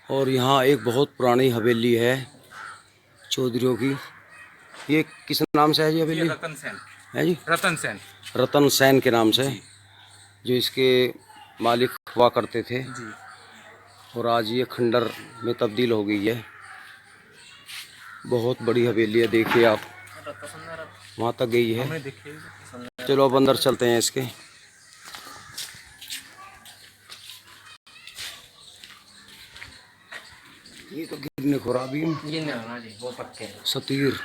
और यहाँ एक बहुत पुरानी हवेली है चौधरियों की। ये किस नाम से है जी हवेली? रतन सेन है जी, रतन सेन रतन सेन के नाम से जी जो इसके मालिक हुआ करते थे। जी। और आज ये खंडर में तब्दील हो गई है। बहुत बड़ी हवेली है, देखिए आप, वहाँ तक गई है। चलो अब अंदर चलते हैं इसके। ये तो गिरने खोरा भी वो पक्के सतीर।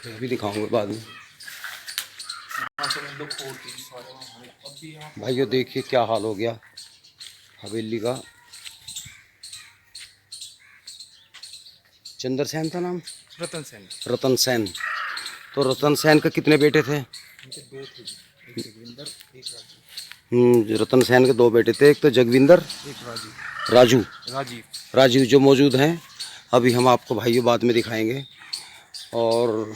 अभी दिखाऊंगा बाद में। भाइयों देखिए क्या हाल हो गया हवेली का। चंद्र सेन था नाम? रतन सेन। रतन सेन। तो रतन सेन के कितने बेटे थे? दो थे, एक जगविंदर, एक रतन सेन के दो बेटे थे, एक तो जगविंदर, एक राजू, राजीव जो मौजूद हैं। अभी हम आपको भाइयों बाद में दिखाएंगे। और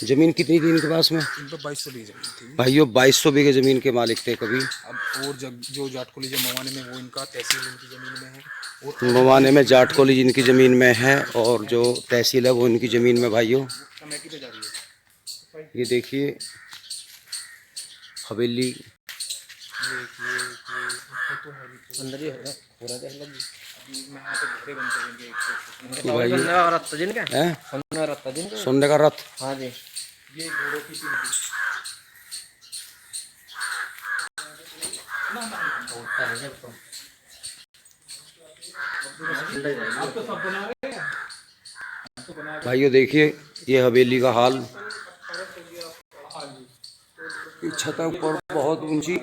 ज़मीन कितनी थी इनके पास में? इन पर 2200 बीघे जमीन थी भाइयों 2200 बीघे ज़मीन के मालिक थे कभी। अब और जो जाट कॉलेज मवाने में वो इनका तहसील इनकी ज़मीन में है। और मवाने में जाट कॉलेज इनकी ज़मीन में है और जो तहसील है वो इनकी ज़मीन में। भाइयों कमेटी पे जा रही है। ये देखिए हवेली। अंदर ही है पूरा सोने का रथ। हाँ जी। ये घोड़ों की भाइयों देखिए ये हवेली का हाल। ये छत ऊपर बहुत ऊंची।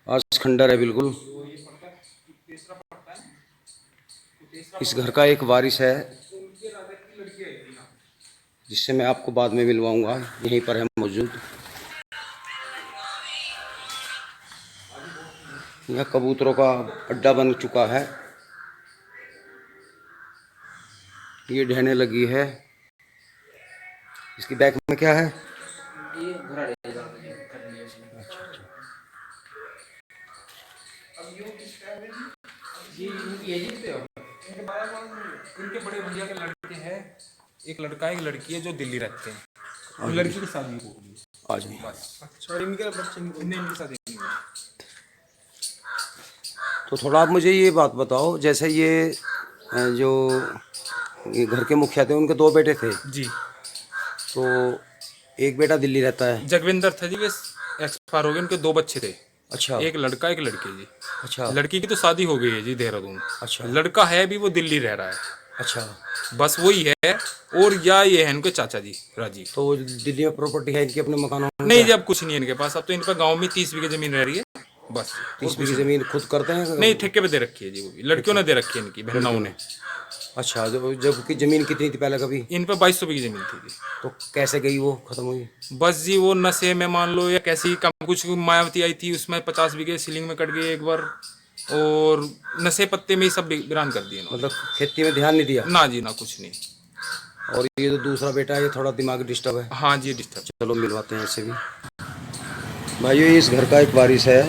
आज खंडर है बिल्कुल। इस घर का एक वारिस है जिससे मैं आपको बाद में मिलवाऊंगा, यहीं पर है मौजूद। यह कबूतरों का अड्डा बन चुका है। ये ढहने लगी है। इसकी बैक में क्या है? इनके बड़े भैया के लड़के हैं, एक लड़का एक लड़की है जो दिल्ली रहते हैं। लड़की की शादी हो गई आज नहीं। बस। अच्छा, इनके बच्चे इनकी शादी नहीं हुई। तो थोड़ा आप मुझे ये बात बताओ, जैसे ये जो ये घर के मुखिया थे उनके दो बेटे थे जी। तो एक बेटा दिल्ली रहता है। जगविंदर था जी, वे एक्सपायर हो गए। उनके दो बच्चे थे, अच्छा। एक लड़का एक लड़की जी। अच्छा। लड़की की तो शादी हो गई है जी देहरादून। अच्छा। लड़का है भी वो दिल्ली रह रहा है। अच्छा। बस वही है। और या ये है इनके चाचा जी राजीव। तो दिल्ली में प्रॉपर्टी है इनकी अपने मकानों में? नहीं जी, अब कुछ नहीं है इनके पास। अब तो इन पर गाँव में 30 बीघे जमीन रह रही है बस। 30 बीघी जमीन खुद करते हैं? नहीं, ठेके पे दे रखी है जी, वो भी लड़कियों ने दे रखी है इनकी बहनाओं ने। अच्छा, जबकि जमीन कितनी थी पहले कभी? इन पर 2200 बीघी जमीन थी जी। तो कैसे गई वो, खत्म हुई? बस जी वो नशे में मान लो या कैसी कम कुछ मायावती आई थी, उसमें 50 बीघे सीलिंग में कट गई एक बार। और नशे पत्ते में ही सब वीरान कर दिए मतलब खेती में ध्यान नहीं दिया? ना जी ना, कुछ नहीं। और ये जो दूसरा बेटा है ये थोड़ा दिमाग डिस्टर्ब है। हाँ जी, डिस्टर्ब। चलो मिलवाते हैं इससे भी। भाइयों इस घर का एक वारिस है।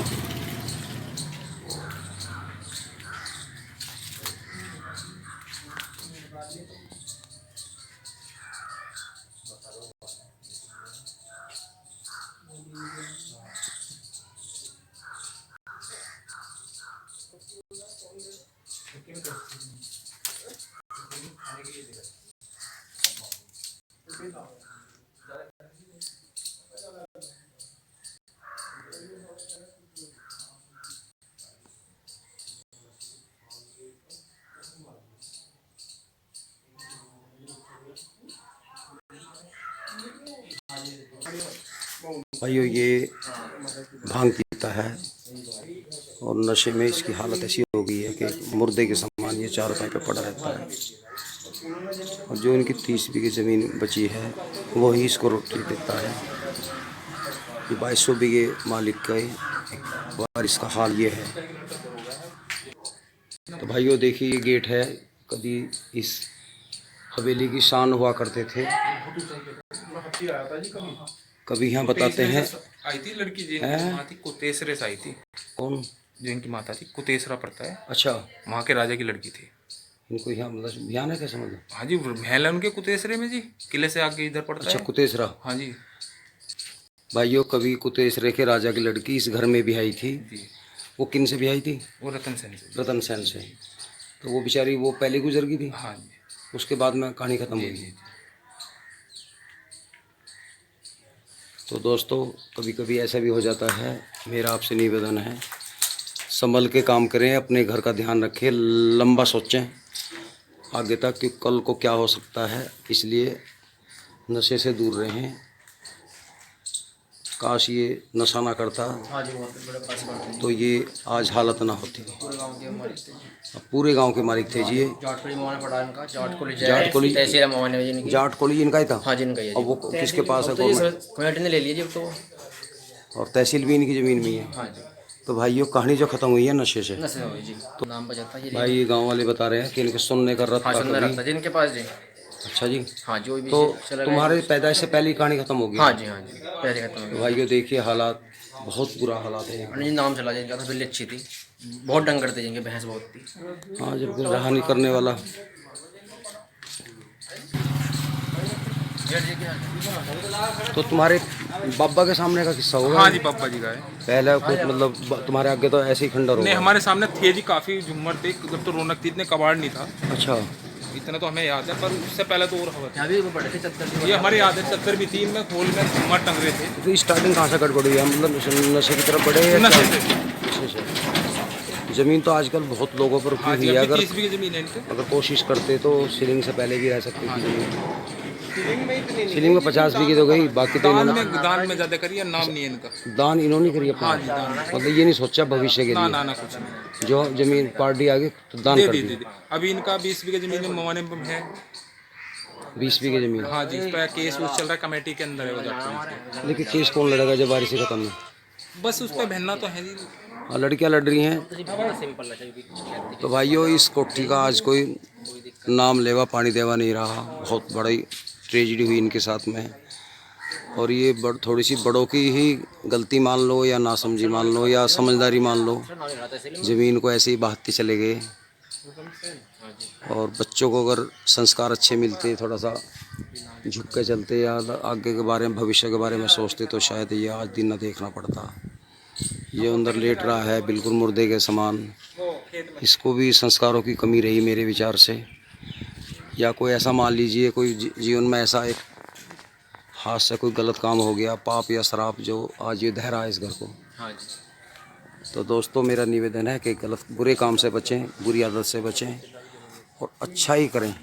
भाइयों ये भांग पीता है और नशे में इसकी हालत ऐसी हो गई है कि मुर्दे के समान ये चारपाई पे पड़ा रहता है। और जो इनकी 30 बीघे ज़मीन बची है वही इसको रोटी देता है। ये 2200 बीघे मालिक का वारिस का हाल ये है। तो भाइयों देखिए ये गेट है, कभी इस हवेली की शान हुआ करते थे। कभी यहाँ बताते हैं आई थी लड़की जी, इनकी माँ थी कुतेसरे से आई थी। कौन? जो इनकी माता थी, कुतेसरा पड़ता है, अच्छा, वहाँ के राजा की लड़की थी। इनको यहाँ मतलब ध्यान है कैसे मतलब? हाँ जी, महल है उनके कुतेसरे में जी, किले से आगे इधर पड़ता अच्छा, है। कुतेसरा। हाँ जी भाइयों, कभी कुतेसरे के राजा की लड़की इस घर में भी आई थी। जी। वो किन से भी आई थी? वो रतन सेन से। रतन सेन से। तो वो बेचारी वो पहले गुजर गई थी, हाँ जी उसके बाद में कहानी खत्म जी हुई। जी। तो दोस्तों, कभी कभी ऐसा भी हो जाता है। मेरा आपसे निवेदन है, संभल के काम करें, अपने घर का ध्यान रखें, लंबा सोचें आगे तक कि कल को क्या हो सकता है। इसलिए नशे से दूर रहें। काश ये नशा ना करता तो ये आज हालत ना होती। अब पूरे गांव के मालिक थे जी ये। जाट कोली इनका ही था। हाँ जी, इनका ही है अब वो किसके पास है? तो ये गवर्नमेंट। कमेटी ने ले लिया जी अब तो। और तहसील भी इनकी ज़मीन में ही है। हाँ जी, तो भाइयों, कहानी जो ख़त्म हुई है नशे से। नशे हो गई जी। तो नाम बजाता है ये। भाई ये गांव वाले बता रहे हैं कि इनके सुनने का रत हाँ, था सुंदर कभी। रखता जी इनके पास जी। अच्छा जी। हाँ जी, वो भी तो चला गया। तुम्हारे पैदाइश से पहले ही कहानी खत्म हो गई। हाँ जी, हाँ जी, पहले खत्म हो तो गया। भाइयों देखिए, हालात बहुत बुरा हालात है यहाँ। और जी नाम चला जाएगा, तो बिल्ली अच्छी थी, बहुत डंग करते जिनके, भैंस बहुत थी। हाँ, जब कोई रहा नहीं करने वाला। तो तुम्हारे बाबा के सामने का किस्सा होगा? हाँ जी, पापा जी का है। पहले कुछ मतलब तुम्हारे आगे तो ऐसे ही खंडर नहीं, होगा। हमारे सामने थे जी, काफ़ी झुम्मर थे, जब तो रौनक थी, इतने कबाड़ नहीं था, अच्छा, इतना तो हमें याद है, पर उससे पहले तो और हवा यहाँ भी वो बड़े थे चद्दर थी। ये हमारे याद है, चद्दर भी थी, इनमें खोल में झुम्मर टंग रहे थे। तो स्टार्टिंग कहाँ से गड़बड़ हुई है? मतलब नशे की तरफ बढ़े या नशे क्या? से। नशे से। जमीन तो आजकल बहुत लोगों पर हाँ रुकी जी, हुई है। अभी अगर 30 बीघे जमीन है इनके। अगर कोशिश करते तो सीलिंग से पहले भी रह सकती थी जमीन। सीलिंग में इतनी नहीं, सीलिंग में 50 बीघे तो गई, बाकी तो इन्होंने दान में ज़्यादा करिए, नाम नहीं है इनका। दान इन्होंने करी अपना। हाँ जी, दान। मतलब ये नहीं सोचा भविष्य के ना लिए। ना ना, कुछ नहीं। जो जमीन पार्टी आ गई तो दान कर दे दी। दी। अभी इनका 20 बीघे जमीन में मवाने में है। 20 बीघे जमीन। हाँ जी, इस पर केस वूस चल रहा है, कमेटी के अंदर है वो जाट पुलिस लेकिन केस कौन लड़ेगा जब बारिश ही खत्म है? के। बस उस पर बहना तो है जी। और लड़कियां लड़ रही हैं। सिंपल है। तो भाइयों, इस कोठी का आज कोई नाम लेवा पानी देवा नहीं रहा। बहुत बड़ी ट्रेजिडी हुई इनके साथ में। और ये थोड़ी सी बड़ों की ही गलती मान लो, या नासमझी मान लो, या समझदारी मान लो। ज़मीन को ऐसे ही बहाते चले गए। और बच्चों को अगर संस्कार अच्छे मिलते, थोड़ा सा झुक के चलते, या आगे के बारे में, भविष्य के बारे में सोचते, तो शायद ये आज दिन न देखना पड़ता। ये अंदर लेट रहा है बिल्कुल मुर्दे के समान। इसको भी संस्कारों की कमी रही मेरे विचार से। या कोई ऐसा मान लीजिए, कोई जीवन में ऐसा एक हाथ से कोई गलत काम हो गया, पाप या श्राप, जो आज ये धह रहा है इस घर को। हाँ जी। तो दोस्तों, मेरा निवेदन है कि बुरे काम से बचें, बुरी आदत से बचें और अच्छा ही करें।